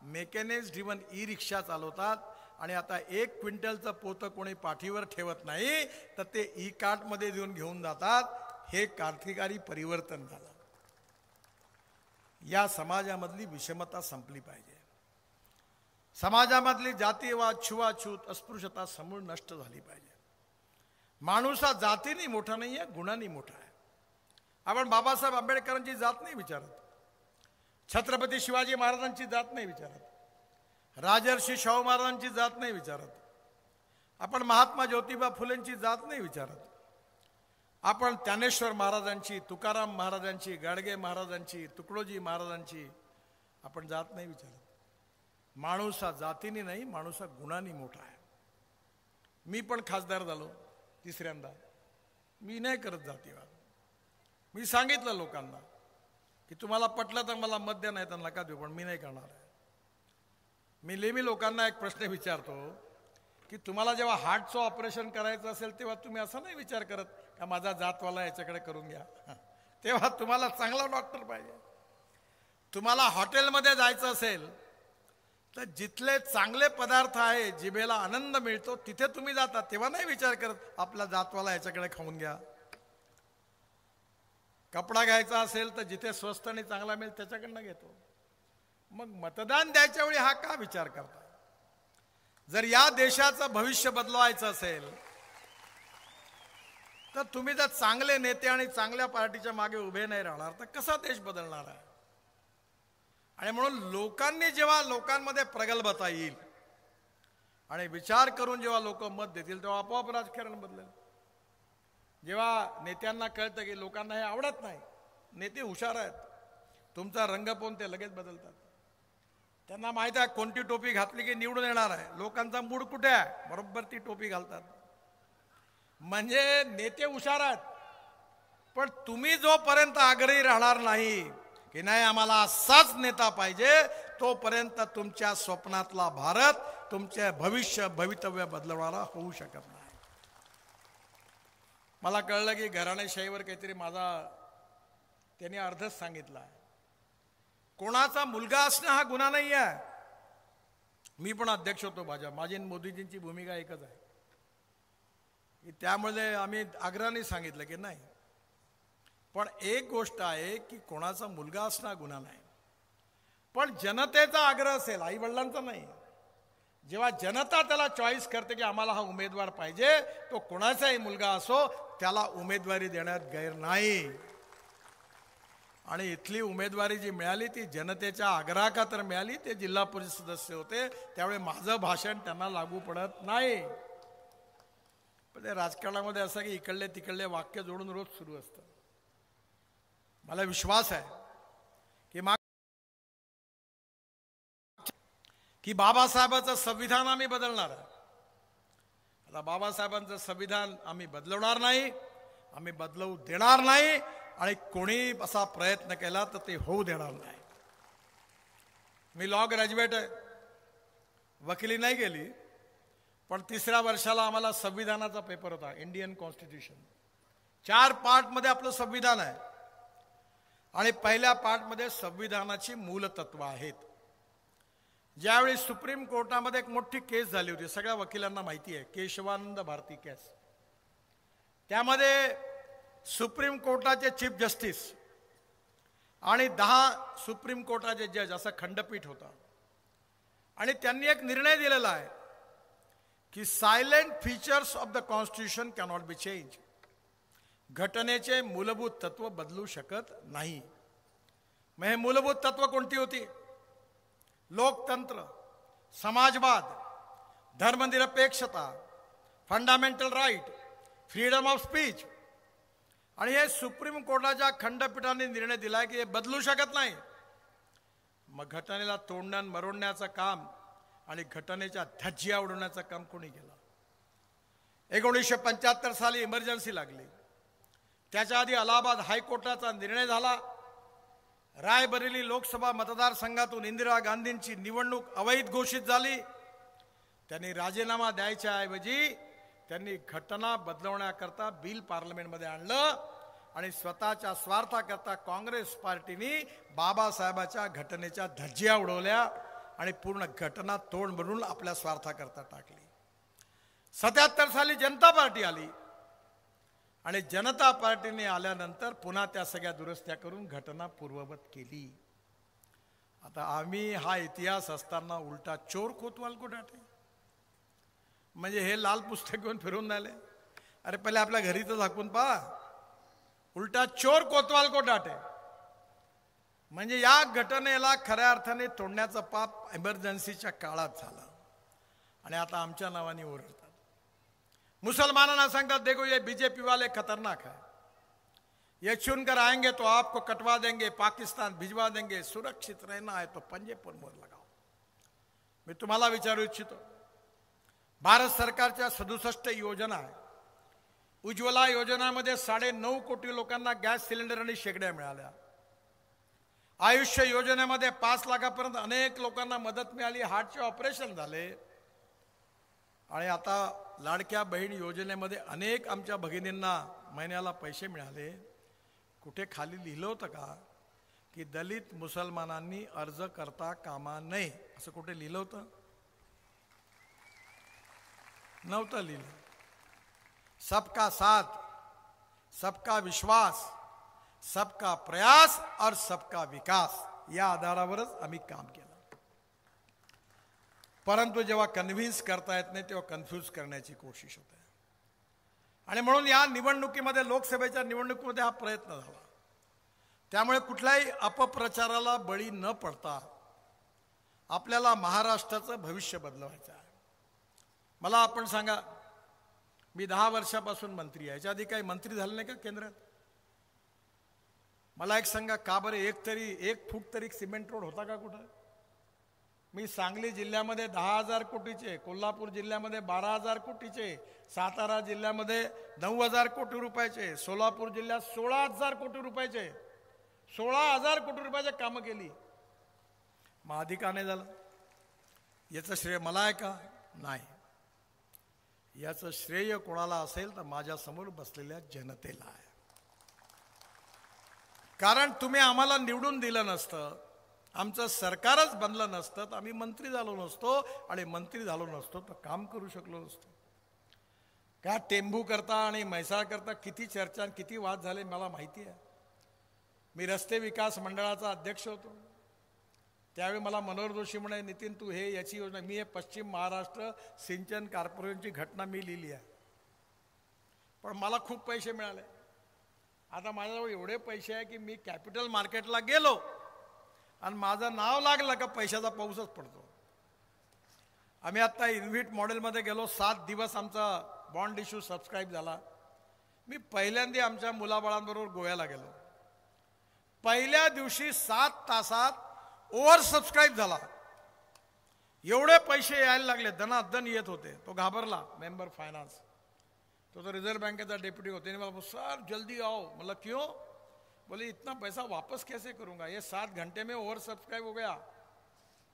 मेकॅनिक्स ड्रिव्हन रिक्षा चालवतात. आणि आता 1 क्विंटलचं पोतं कोणी पाठीवर ठेवत नाही तर ते कार्टमध्ये देऊन घेऊन जातात. हे क्रांतिकारी परिवर्तन झालं. या समाजामधली विषमता संपली पाहिजे. समाजामधली जातीवाद, छुवाछूत, अस्पृश्यता समूळ नष्ट झाली पाहिजे. माणूस हा जातीने मोठा नाही आहे, गुणांनी मोठा आहे. आपण बाबासाहेब आंबेडकरांची जात नाही विचारत, छत्रपती शिवाजी महाराजांची जात नाही विचारत, राजर्षी शाहू महाराजांची जात नाही विचारत, आपण महात्मा ज्योतिबा फुलेंची जात नाही विचारत, आपण ज्ञानेश्वर महाराजांची, तुकाराम महाराजांची, गाडगे महाराजांची, तुकडोजी महाराजांची आपण जात नाही विचारत. माणूस हा जातीने नाही, माणूस हा गुणांनी मोठा आहे. मी पण खासदार झालो तिसऱ्यांदा. मी नाही करत जातीवाद. मी सांगितलं लोकांना की तुम्हाला पटलं तर मला मत द्या, नाही तर नका देऊ, पण मी नाही करणार आहे. मी नेहमी लोकांना एक प्रश्न विचारतो की तुम्हाला जेव्हा हार्टचं ऑपरेशन करायचं असेल तेव्हा तुम्ही असा नाही विचार करत का माझा जातवाला याच्याकडे करून घ्या. तेव्हा तुम्हाला चांगला डॉक्टर पाहिजे. तुम्हाला हॉटेलमध्ये जायचं असेल तर जिथले चांगले पदार्थ आहे, जिभेला आनंद मिळतो, तिथे तुम्ही जाता. तेव्हा नाही विचार करत आपला जातवाला याच्याकडे खाऊन घ्या. कपडा घ्यायचा असेल तर जिथे स्वस्त आणि चांगला मिळेल त्याच्याकडनं घेतो. मग मतदान द्यायच्या वेळी हा का विचार करता? जर या देशाचं भविष्य बदलवायचं असेल तर तुम्ही जर चांगले नेते आणि चांगल्या पार्टीच्या मागे उभे नाही राहणार तर कसा देश बदलणार आहे? आणि म्हणून लोकांनी जेव्हा लोकांमध्ये प्रगल्भता येईल आणि विचार करून जेव्हा लोक मत देतील तेव्हा आपोआप राजकारण बदलेल. जेव्हा नेत्यांना कळतं की लोकांना हे आवडत नाही, नेते हुशार आहेत, तुमचा रंग पाहून ते लगेच बदलतात. त्यांना माहित आहे कोणती टोपी घातली की निवडून येणार आहे. लोकांचा मूड कुठे आहे, बरोबर ती टोपी घालतात. म्हणजे नेते हुशार आहेत. पण तुम्ही जोपर्यंत आग्रही राहणार नाही की नाही आम्हाला असाच नेता पाहिजे, तोपर्यंत तुमच्या स्वप्नातला भारत, तुमचे भवितव्य बदलवणारा होऊ शकत नाही. मला कळलं की घराणेशाहीवर काहीतरी माझा त्यांनी अर्धच सांगितला. कोणाचा मुलगा असणं हा गुन्हा नाही आहे. मी पण अध्यक्ष होतो भाजप. माझी आणि मोदीजींची भूमिका एकच आहे की त्यामुळे आम्ही आग्रहाने सांगितलं की नाही. पण एक गोष्ट आहे की कोणाचा मुलगा असणं हा गुन्हा नाही, पण जनतेचा आग्रह असेल, आई वडिलांचा नाही. जेव्हा जनता त्याला चॉईस करते की आम्हाला हा उमेदवार पाहिजे, तो कोणाचाही मुलगा असो त्याला उमेदवारी देण्यात गैर नाही. आणि इथली उमेदवारी जी मिळाली ती जनतेच्या आग्रहाखातर मिळाली. ते जिल्हा परिषद सदस्य होते, त्यावेळी माझं भाषण त्यांना लागू पडत नाही. पण ते राजकारणामध्ये असं की इकडले तिकडले वाक्य जोडून रोज सुरू असतं. मला विश्वास आहे की बाबासाहेबांचं संविधान आम्ही बदलणार आहे. आता बाबासाहेबांचं संविधान आम्ही बदलवणार नाही, आम्ही बदलवू देणार नाही, आणि कोणी असा प्रयत्न केला तर ते होऊ देणार नाही. मी लॉ ग्रॅज्युएट आहे, वकिली नाही गेली, पण तिसऱ्या वर्षाला आम्हाला संविधानाचा पेपर होता, इंडियन कॉन्स्टिट्यूशन. 4 पार्टमध्ये आपलं संविधान आहे आणि पहिल्या पार्टमध्ये संविधानाची मूलतत्व आहेत. ज्यावेळी सुप्रीम कोर्टामध्ये एक मोठी केस झाली होती, सगळ्या वकिलांना माहिती आहे, केशवानंद भारती केस. त्यामध्ये सुप्रीम कोर्टाचे चीफ जस्टिस आणि 10 सुप्रीम कोर्टाचे जज असा खंडपीठ होता. आणि त्यांनी एक निर्णय दिलेला आहे की silent features of the constitution cannot be change. घटनेचे मूलभूत तत्व बदलू शकत नाही. मग हे मूलभूत तत्व कोणती होती? लोकतंत्र, समाजवाद, धर्मनिरपेक्षता, fundamental right, freedom of speech. आणि हे सुप्रीम कोर्टाच्या खंडपीठाने निर्णय दिलाय की हे बदलू शकत नाही. मग घटनेला तोडण्यान मरोडण्याचं काम आणि घटनेच्या धज्जिया उडवण्याचं काम कोणी केलं? 1975 साली इमर्जन्सी लागली. त्याच्या आधी अलाहाबाद हायकोर्टाचा निर्णय झाला. रायबरेली लोकसभा मतदारसंघातून इंदिरा गांधींची निवडणूक अवैध घोषित झाली. त्यांनी राजीनामा द्यायच्या ऐवजी त्यांनी घटना बदलवण्याकरता बिल पार्लमेंटमध्ये आणलं आणि स्वतःच्या स्वार्थाकरता काँग्रेस पार्टीने बाबासाहेबाच्या घटनेच्या धज्जिया उडवल्या आणि पूर्ण घटना तोड बनवून आपल्या स्वार्थाकरता टाकली. 77 साली जनता पार्टी आली आणि जनता पार्टीने आल्यानंतर पुन्हा त्या सगळ्या दुरुस्त्या करून घटना पूर्ववत केली. आता आम्ही हा इतिहास असताना उलटा चोर कोतवाल को डाटे, म्हणजे हे लाल पुस्तक घेऊन फिरून राहिले. अरे पहिले आपल्या घरी तर झाकून पहा. उलटा चोर कोतवाल को डाटे, म्हणजे या घटनेला खऱ्या अर्थाने तोडण्याचं पाप इमर्जन्सीच्या काळात झालं आणि आता आमच्या नावाने ओरडतात. मुसलमानांना सांगतात देखो ये बीजेपी वाले खतरनाक है, ये चुनकर आएंगे तो आपको कटवा देंगे, पाकिस्तान भिजवा देंगे, सुरक्षित रहना है तो पंजे पर मोहर लगाओ. मी तुम्हाला विचारू इच्छितो, भारत सरकारच्या 67 योजना आहे. उज्ज्वला योजनामध्ये 9.5 कोटी लोकांना गॅस सिलेंडर आणि शेगड्या मिळाल्या. आयुष्य योजनेमध्ये 5 लाखापर्यंत अनेक लोकांना मदत मिळाली, हार्टचे ऑपरेशन झाले. आणि आता लाडक्या बहीण योजनेमध्ये अनेक आमच्या भगिनींना महिन्याला पैसे मिळाले. कुठे खाली लिहिलं होतं का की दलित मुसलमानांनी अर्ज करता कामा नये, असं कुठे लिहिलं होतं? नव्हतं लिहिलं. सबका साथ, सबका विश्वास, सबका प्रयास और सबका विकास या आधारावरच आम्ही काम केलं. परंतु जेव्हा कन्व्हिन्स करता येत नाही तेव्हा कन्फ्यूज करण्याची कोशिश होते. आणि म्हणून या निवडणुकीमध्ये, लोकसभेच्या निवडणुकीमध्ये हा प्रयत्न झाला. त्यामुळे कुठल्याही अपप्रचाराला बळी न पडता आपल्याला महाराष्ट्राचं भविष्य बदलवायचं आहे. मला आपण सांगा, मी 10 वर्षापासून मंत्री आहे. याच्या आधी काही मंत्री झाले नाही का केंद्रात? मला एक सांगा, का बरं एक फूट तरी सिमेंट रोड होता का कुठं? मी सांगली जिल्ह्यामध्ये 10,000 कोटीचे, कोल्हापूर जिल्ह्यामध्ये 12,000 कोटीचे, सातारा जिल्ह्यामध्ये 9,000 कोटी रुपयाचे, सोलापूर जिल्ह्यात 16,000 कोटी रुपयाचे, 16,000 कोटी रुपयाचे कामं केली. मग आधी का नाही झालं? याचं श्रेय मला आहे का? नाही. याचं श्रेय कोणाला असेल तर माझ्या समोर बसलेल्या जनतेला आहे. कारण तुम्ही आम्हाला निवडून दिलं नसतं, आमचं सरकारच बनलं नसतं तर आम्ही मंत्री झालो नसतो, आणि मंत्री झालो नसतो तर काम करू शकलो नसतो. का टेंभू करता आणि म्हैसाळ करता किती चर्चा आणि किती वाद झाले मला माहिती आहे. मी रस्ते विकास मंडळाचा अध्यक्ष होतो. त्यावेळी मला मनोहर जोशी म्हणे, नितीन तू हे याची योजना, मी हे पश्चिम महाराष्ट्र सिंचन कॉर्पोरेशनची घटना मी लिहिली आहे, पण मला खूप पैसे मिळाले. आता माझ्याजवळ एवढे पैसे आहे की मी कॅपिटल मार्केटला गेलो आणि माझं नाव लागलं का पैशाचा पाऊसच पडतो. आम्ही आता इन्व्हिट मॉडेलमध्ये गेलो, 7 दिवस आमचा बॉन्ड इश्यू सबस्क्राईब झाला. मी पहिल्यांदा आमच्या मुलाबाळांबरोबर गोव्याला गेलो. पहिल्या दिवशी 7 तासात ओव्हर सबस्क्राईब झाला. एवढे पैसे यायला लागले, दनादन येत होते. तो घाबरला, मेंबर फायनान्स, तो रिजर्व बँकेचा डेप्युटी होते. मला सर जल्दी आओ. मतलब क्यों? बोले इतना पैसा वापस कैसे करूंगा, ये 7 घंटे में ओव्हर सबस्क्राईब हो गया.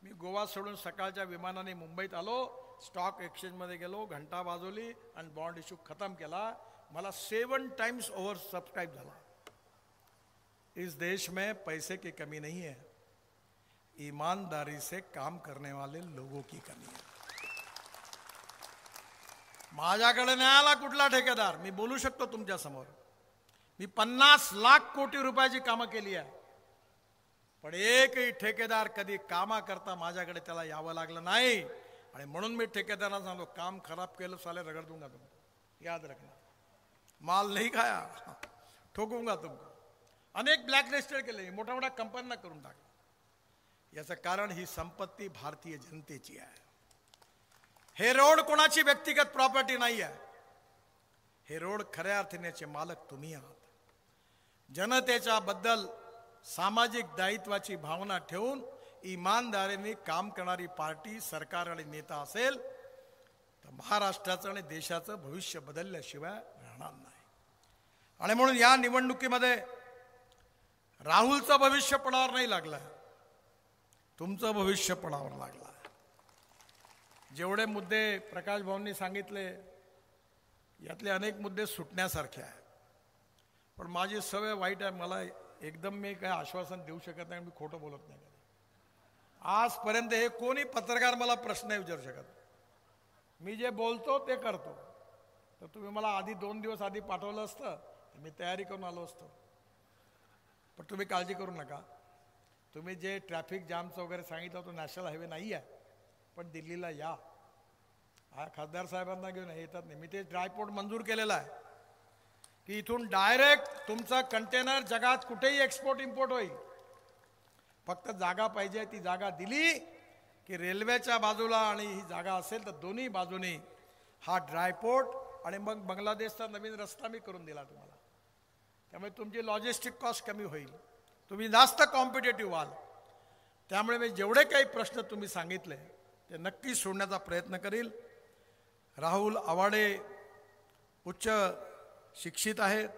मी गोवा सोडून सकाळच्या विमानाने मुंबईत आलो, स्टॉक एक्सचेंजमध्ये गेलो, घंटा वाजवली आणि बॉन्ड इश्यू खतम केला. मला 7 टाइम्स ओव्हर सबस्क्राईब झाला. इस देश में पैसे की कमी नहीं है, ईमानदारी से काम करने वाले लोगों की कमी है. माझ्याकडे नाही आला कुठला ठेकेदार. मी बोलू शकतो तुमच्या समोर, मी 50 लाख कोटी रुपयाची कामं केली आहे, पण एकही ठेकेदार कधी कामा करता माझ्याकडे त्याला यावं लागलं नाही. आणि म्हणून मी ठेकेदारांना सांगतो, काम खराब केलं साले रगड़ दूंगा तुमको, याद रखना. माल नहीं खाया ठोकूंगा तुमको. अनेक ब्लॅकलिस्टेड केले, मोठ्या मोठ्या कंपन्यांना करून टाकलं. याचं कारण ही संपत्ती भारतीय जनतेची आहे. हे रोड कोणाची व्यक्तिगत प्रॉपर्टी नाही आहे. हे रोड खऱ्या अर्थाने मालक तुम्ही आहात. जनतेच्या बद्दल सामाजिक दायित्वाची भावना ठेवून इमानदारीने काम करणारी पार्टी, सरकार आणि नेता असेल तर महाराष्ट्राचं आणि देशाचं भविष्य बदलल्याशिवाय राहणार नाही. आणि म्हणून या निवडणुकीमध्ये राहुलचं भविष्य पणावर नाही लागलं, तुमचं भविष्य पणावर लागलं. जेवढे मुद्दे प्रकाश भाऊंनी सांगितले यातले अनेक मुद्दे सुटण्यासारखे आहे, पण माझी सवय वाईट आहे. मला एकदम मी काय आश्वासन देऊ शकत नाही, मी खोटं बोलत नाही. आजपर्यंत हे कोणी पत्रकार मला प्रश्न नाही विचारू शकत. मी जे बोलतो ते करतो. तर तुम्ही मला आधी 2 दिवस आधी पाठवलं असतं तर मी तयारी करून आलो असतो. पण तुम्ही काळजी करू नका, तुम्ही जे ट्रॅफिक जामचं वगैरे सांगितलं तो नॅशनल हायवे नाही आहे, पण दिल्लीला या. हा खासदार साहेबांना घेऊन येतात नाही. मी ते ड्रायपोर्ट मंजूर केलेला आहे की इथून डायरेक्ट तुमचा कंटेनर जगात कुठेही एक्सपोर्ट इम्पोर्ट होईल. फक्त जागा पाहिजे. ती जागा दिली की रेल्वेच्या बाजूला आणि ही जागा असेल तर दोन्ही बाजूनी हा ड्रायपोर्ट आणि मग बांगलादेशचा नवीन रस्ता मी करून दिला तुम्हाला. त्यामुळे तुमची लॉजिस्टिक कॉस्ट कमी होईल, तुम्ही जास्त कॉम्पिटेटिव्ह व्हाल. त्यामुळे मी जेवढे काही प्रश्न तुम्ही सांगितले ते नक्की सोडण्याचा प्रयत्न करील. राहुल आवाडे उच्च शिक्षित आहेत,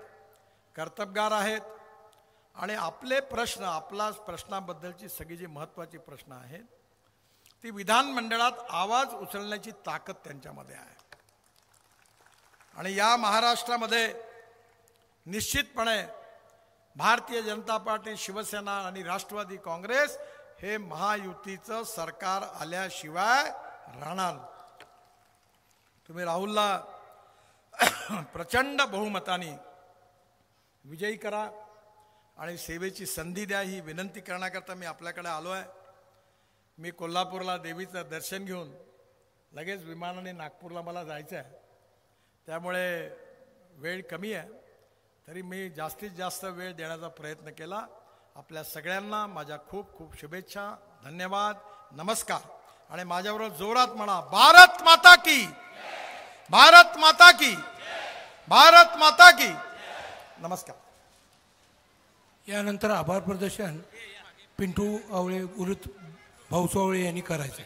कर्तबगार आहेत आणि आपले प्रश्न, आपला प्रश्नाबद्दलची सगळी जी महत्त्वाची प्रश्न आहेत ती विधानमंडळात आवाज उचलण्याची ताकद त्यांच्यामध्ये आहे. आणि या महाराष्ट्रामध्ये निश्चितपणे भारतीय जनता पार्टी, शिवसेना आणि राष्ट्रवादी काँग्रेस हे महायुतीचं सरकार आल्याशिवाय राहणार. तुम्ही राहुलला प्रचंड बहुमताने विजयी करा आणि सेवेची संधी द्या, ही विनंती करण्याकरता मी आपल्याकडे आलो आहे. मी कोल्हापूरला देवीचं दर्शन घेऊन लगेच विमानाने नागपूरला मला जायचं आहे. त्यामुळे वेळ कमी आहे, तरी मी जास्तीत जास्त वेळ देण्याचा प्रयत्न केला. आपल्या सगळ्यांना माझ्या खूप खूप शुभेच्छा, धन्यवाद, नमस्कार. आणि माझ्याबरोबर जोरात म्हणा, भारत माता की, भारत माता की, भारत माता की. नमस्कार. यानंतर आभार प्रदर्शन पिंटू आवळे उर्फ भाऊसू आवळे यांनी करायचं.